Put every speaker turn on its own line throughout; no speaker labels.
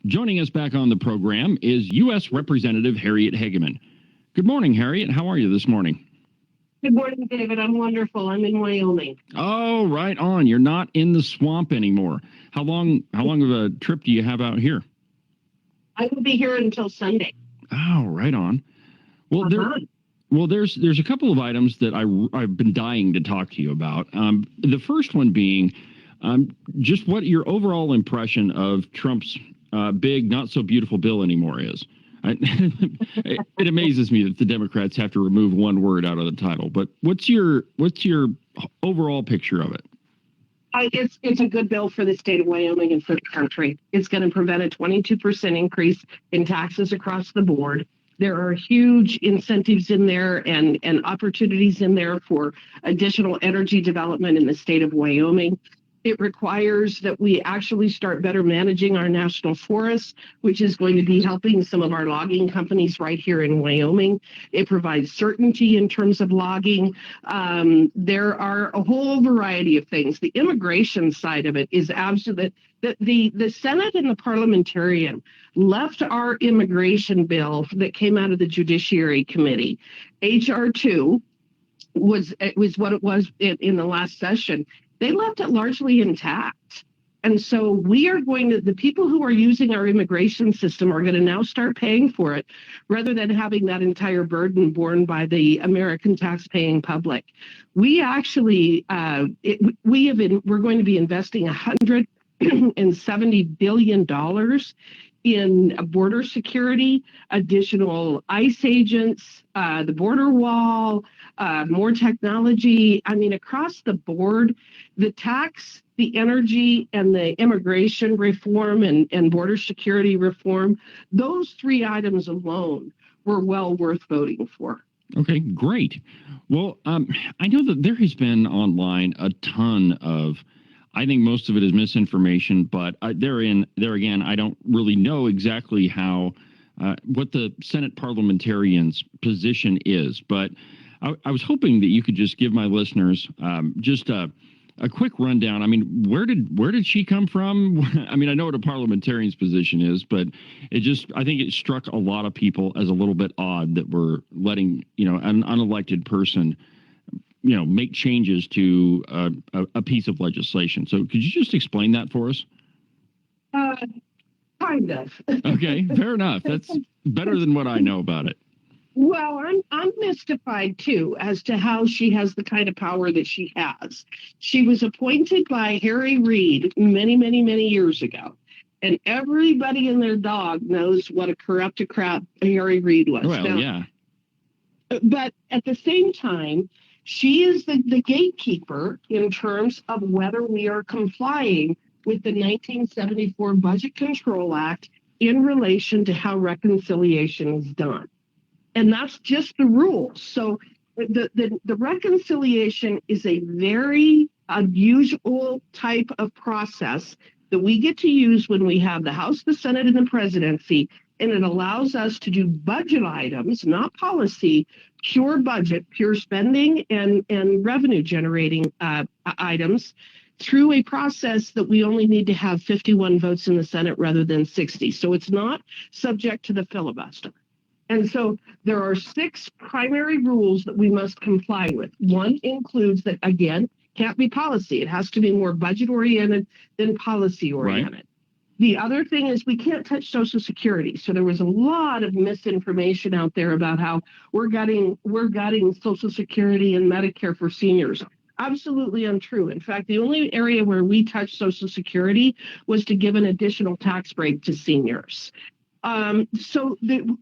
Joining us back on the program is U.S. Representative Harriet Hageman. Good morning, Harriet. How are you this morning?
Good morning, David. I'm wonderful. I'm in Wyoming.
Oh, right on. You're not in the swamp anymore. How long of a trip do you have out here?
I will be here until Sunday.
Oh, right on. Well,
Uh-huh.
there's a couple of items that I've been dying to talk to you about. The first one being just what your overall impression of Trump's big, not so beautiful bill anymore is. It amazes me that the Democrats have to remove one word out of the title. But what's your overall picture of it?
It's a good bill for the state of Wyoming and for the country. It's going to prevent a 22% increase in taxes across the board. There are huge incentives in there and opportunities in there for additional energy development in the state of Wyoming. It requires that we actually start better managing our national forests, which is going to be helping some of our logging companies right here in Wyoming. It provides certainty in terms of logging. There are a whole variety of things. The immigration side of it is absolute. The Senate and the parliamentarian left our immigration bill that came out of the Judiciary Committee. H.R. 2 was what it was in the last session. They left it largely intact. And so the people who are using our immigration system are going to now start paying for it rather than having that entire burden borne by the American tax-paying public. We actually, we're going to be investing $170 billion in border security, additional ICE agents, the border wall, more technology. I mean, across the board, the tax, the energy, and the immigration reform and border security reform, those three items alone were well worth voting for.
Okay, great. Well, I know that there has been online a ton of, I think most of it is misinformation, but there again, I don't really know exactly how, what the Senate parliamentarian's position is, but I was hoping that you could just give my listeners just a quick rundown. I mean, where did she come from? I mean, I know what a parliamentarian's position is, but I think it struck a lot of people as a little bit odd that we're letting, an unelected person, make changes to a piece of legislation. So could you just explain that for us?
Kind of.
Okay, fair enough. That's better than what I know about it.
Well, I'm mystified, too, as to how she has the kind of power that she has. She was appointed by Harry Reid many, many, many years ago. And everybody and their dog knows what a corrupt crap Harry Reid was.
Well, now, yeah.
But at the same time, she is the gatekeeper in terms of whether we are complying with the 1974 Budget Control Act in relation to how reconciliation is done. And that's just the rules. So the reconciliation is a very unusual type of process that we get to use when we have the House, the Senate, and the presidency. And it allows us to do budget items, not policy, pure budget, pure spending and revenue generating items through a process that we only need to have 51 votes in the Senate rather than 60. So it's not subject to the filibuster. And so there are 6 primary rules that we must comply with. One includes that, again, can't be policy. It has to be more budget-oriented than policy-oriented. Right. The other thing is we can't touch Social Security. So there was a lot of misinformation out there about how we're gutting Social Security and Medicare for seniors. Absolutely untrue. In fact, the only area where we touched Social Security was to give an additional tax break to seniors.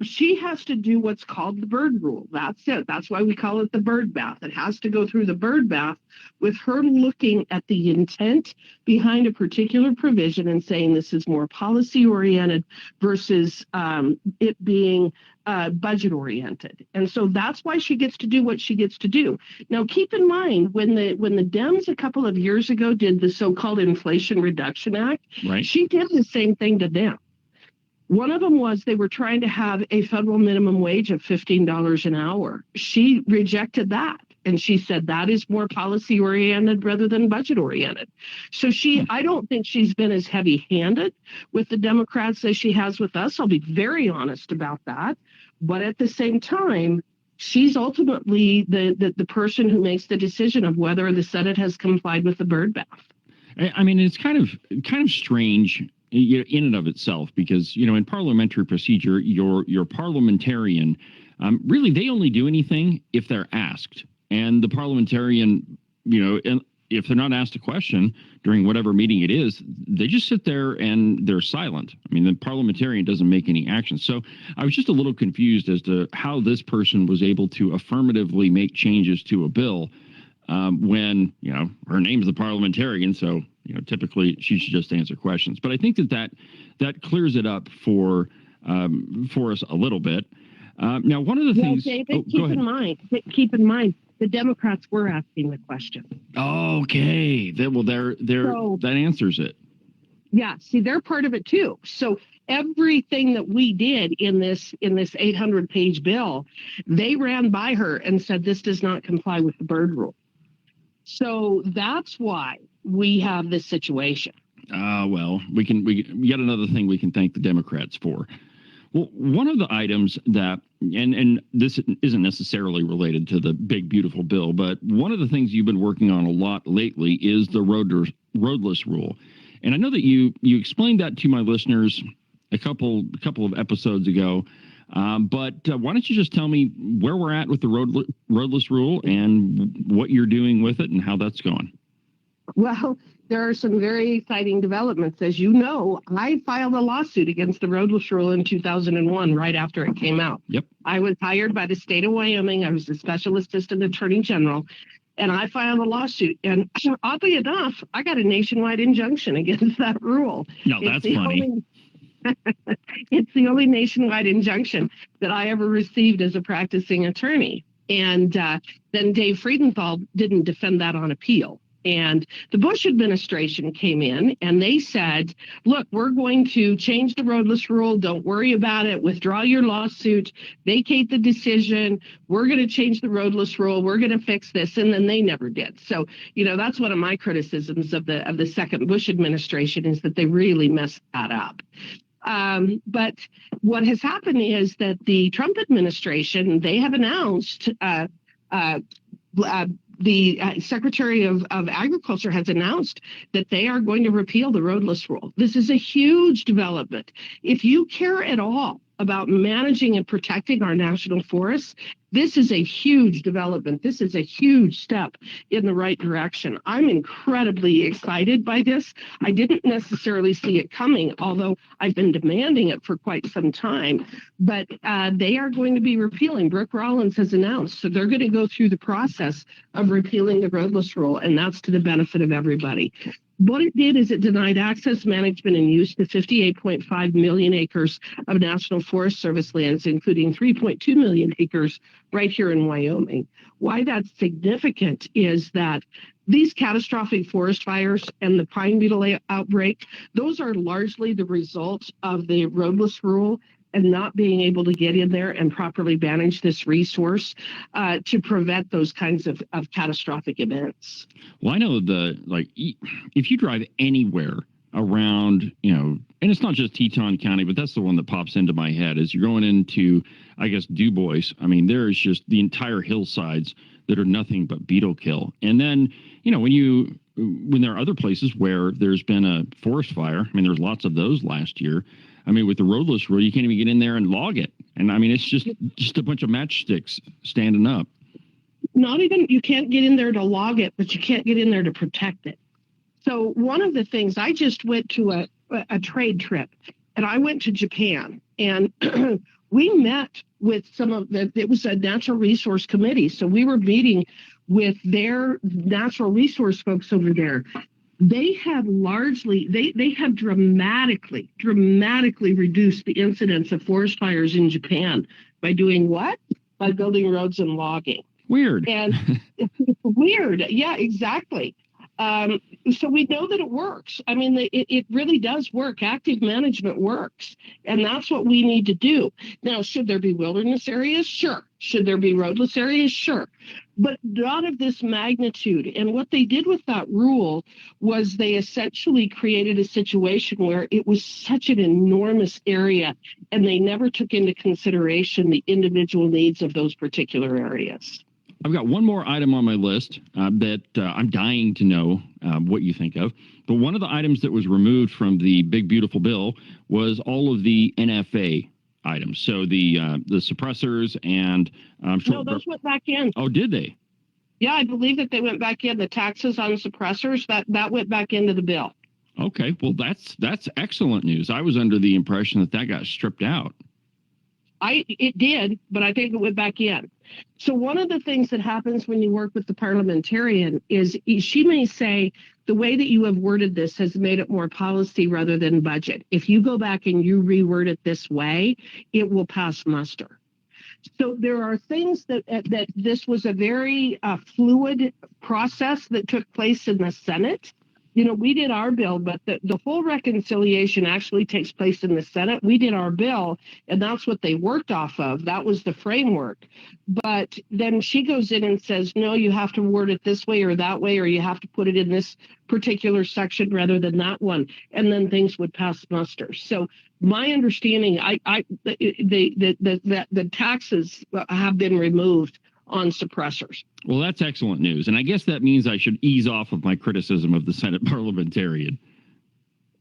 She has to do what's called the bird rule. That's it. That's why we call it the bird bath. It has to go through the bird bath with her looking at the intent behind a particular provision and saying this is more policy oriented versus it being budget oriented. And so that's why she gets to do what she gets to do. Now, keep in mind, when the Dems a couple of years ago did the so-called Inflation Reduction Act, right, she did the same thing to them. One of them was they were trying to have a federal minimum wage of $15 an hour. She rejected that. And she said that is more policy oriented rather than budget oriented. So I don't think she's been as heavy handed with the Democrats as she has with us. I'll be very honest about that. But at the same time, she's ultimately the person who makes the decision of whether the Senate has complied with the bird bath.
I mean, it's kind of strange in and of itself, because in parliamentary procedure, your parliamentarian, really they only do anything if they're asked, and the parliamentarian, and if they're not asked a question during whatever meeting it is, they just sit there and they're silent. I mean, the parliamentarian doesn't make any action. So I was just a little confused as to how this person was able to affirmatively make changes to a bill when, her name's the parliamentarian. So, typically she should just answer questions. But I think that clears it up for us a little bit. Now, one of the things.
David, keep in mind, the Democrats were asking the question.
Okay. That answers it.
Yeah. See, they're part of it too. So everything that we did in this 800-page bill, they ran by her and said, this does not comply with the bird rule. So that's why we have this situation.
Well, we yet another thing we can thank the Democrats for. Well, one of the items that, and this isn't necessarily related to the big, beautiful bill, but one of the things you've been working on a lot lately is the roadless rule. And I know that you explained that to my listeners a couple of episodes ago. But why don't you just tell me where we're at with the roadless rule and what you're doing with it and how that's going?
Well, there are some very exciting developments. As you know, I filed a lawsuit against the roadless rule in 2001, right after it came out.
Yep.
I was hired by the state of Wyoming. I was the special assistant attorney general, and I filed a lawsuit. And oddly enough, I got a nationwide injunction against that rule.
No, that's funny.
It's the only nationwide injunction that I ever received as a practicing attorney. And then Dave Friedenthal didn't defend that on appeal. And the Bush administration came in and they said, look, we're going to change the roadless rule. Don't worry about it. Withdraw your lawsuit. Vacate the decision. We're going to change the roadless rule. We're going to fix this. And then they never did. So, that's one of my criticisms of the second Bush administration, is that they really messed that up. But what has happened is that the Trump administration, they have announced the Secretary of Agriculture has announced that they are going to repeal the roadless rule. This is a huge development. If you care at all about managing and protecting our national forests, this is a huge development. This is a huge step in the right direction. I'm incredibly excited by this. I didn't necessarily see it coming, although I've been demanding it for quite some time. But they are going to be repealing. Brooke Rollins has announced. So they're going to go through the process of repealing the roadless rule, and that's to the benefit of everybody. What it did is it denied access, management, and use to 58.5 million acres of National Forest Service lands, including 3.2 million acres right here in Wyoming. Why that's significant is that these catastrophic forest fires and the pine beetle outbreak, those are largely the result of the roadless rule and not being able to get in there and properly manage this resource to prevent those kinds of catastrophic events.
Well, I know if you drive anywhere around, and it's not just Teton County, but that's the one that pops into my head as you're going into, I guess, Du Bois. I mean, there is just the entire hillsides that are nothing but beetle kill. And then, when there are other places where there's been a forest fire, I mean, there's lots of those last year. I mean, with the roadless rule, you can't even get in there and log it. And I mean, it's just a bunch of matchsticks standing up.
Not even, you can't get in there to log it, but you can't get in there to protect it. So one of the things, I just went to a trade trip, and I went to Japan, and we met with it was a natural resource committee. So we were meeting with their natural resource folks over there. They have they have dramatically reduced the incidence of forest fires in Japan by doing what? By building roads and logging.
Weird.
And it's weird. Yeah, exactly. So we know that it works. I mean, it really does work. Active management works. And that's what we need to do. Now, should there be wilderness areas? Sure. Should there be roadless areas? Sure. but not of this magnitude. And what they did with that rule was they essentially created a situation where it was such an enormous area, and they never took into consideration the individual needs of those particular areas.
I've got one more item on my list that I'm dying to know what you think of. But one of the items that was removed from the big, beautiful bill was all of the NFA items. So the suppressors and
No, those went back in.
Oh, did they?
Yeah, I believe that they went back in. The taxes on suppressors, that went back into the bill.
Okay, well, that's excellent news. I was under the impression that got stripped out.
It did, but I think it went back in. So one of the things that happens when you work with the parliamentarian is she may say, the way that you have worded this has made it more policy rather than budget. If you go back and you reword it this way, it will pass muster. So there are things that this was a very fluid process that took place in the Senate. You know, we did our bill, but the whole reconciliation actually takes place in the Senate. We did our bill, and that's what they worked off of. That was the framework. But then she goes in and says, no, you have to word it this way or that way, or you have to put it in this particular section rather than that one. And then things would pass muster. So my understanding, the taxes have been removed on suppressors.
Well, that's excellent news. And I guess that means I should ease off of my criticism of the Senate parliamentarian.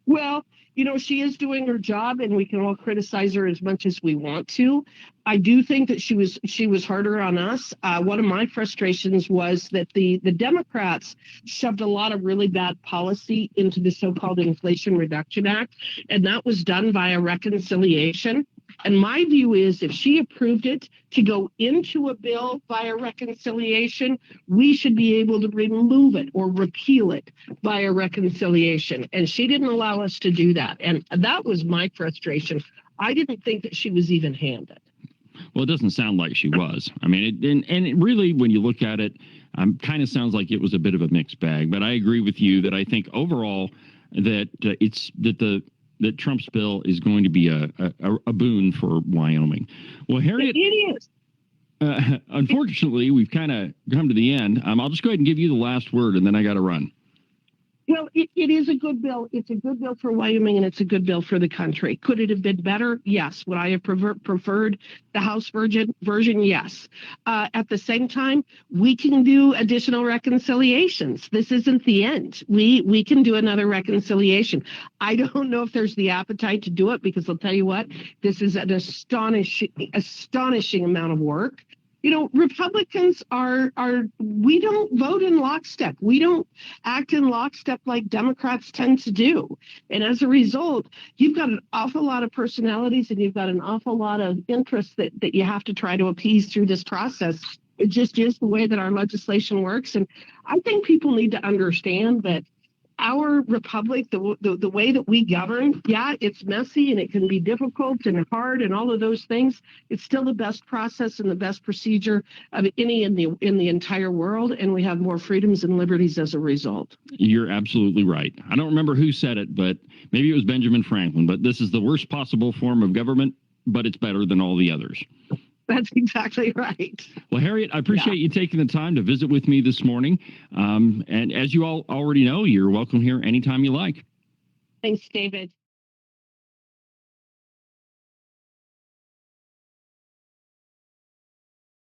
Well, you know, she is doing her job, and we can all criticize her as much as we want to. I do think that she was harder on us. One of my frustrations was that the Democrats shoved a lot of really bad policy into the so-called Inflation Reduction Act, and that was done via reconciliation. And my view is if she approved it to go into a bill via reconciliation, we should be able to remove it or repeal it via reconciliation. And she didn't allow us to do that. And that was my frustration. I didn't think that she was even handed.
Well, it doesn't sound like she was. I mean, it really, when you look at it, kind of sounds like it was a bit of a mixed bag. But I agree with you that I think overall that that Trump's bill is going to be a boon for Wyoming. Well, Harriet,
it is.
Unfortunately, we've kind of come to the end. I'll just go ahead and give you the last word, and then I got to run.
Well, it is a good bill. It's a good bill for Wyoming, and it's a good bill for the country. Could it have been better? Yes. Would I have preferred the House version? Yes. At the same time, we can do additional reconciliations. This isn't the end. We can do another reconciliation. I don't know if there's the appetite to do it, because I'll tell you what, this is an astonishing amount of work. You know, Republicans we don't vote in lockstep. We don't act in lockstep like Democrats tend to do. And as a result, you've got an awful lot of personalities, and you've got an awful lot of interests that you have to try to appease through this process. It just is the way that our legislation works. And I think people need to understand that our republic, the way that we govern, yeah, it's messy and it can be difficult and hard and all of those things. It's still the best process and the best procedure of any in the entire world, and we have more freedoms and liberties as a result.
You're absolutely right. I don't remember who said it, but maybe it was Benjamin Franklin. But this is the worst possible form of government, but it's better than all the others.
That's exactly right.
Well, Harriet, I appreciate you taking the time to visit with me this morning. And as you all already know, you're welcome here anytime you like.
Thanks, David.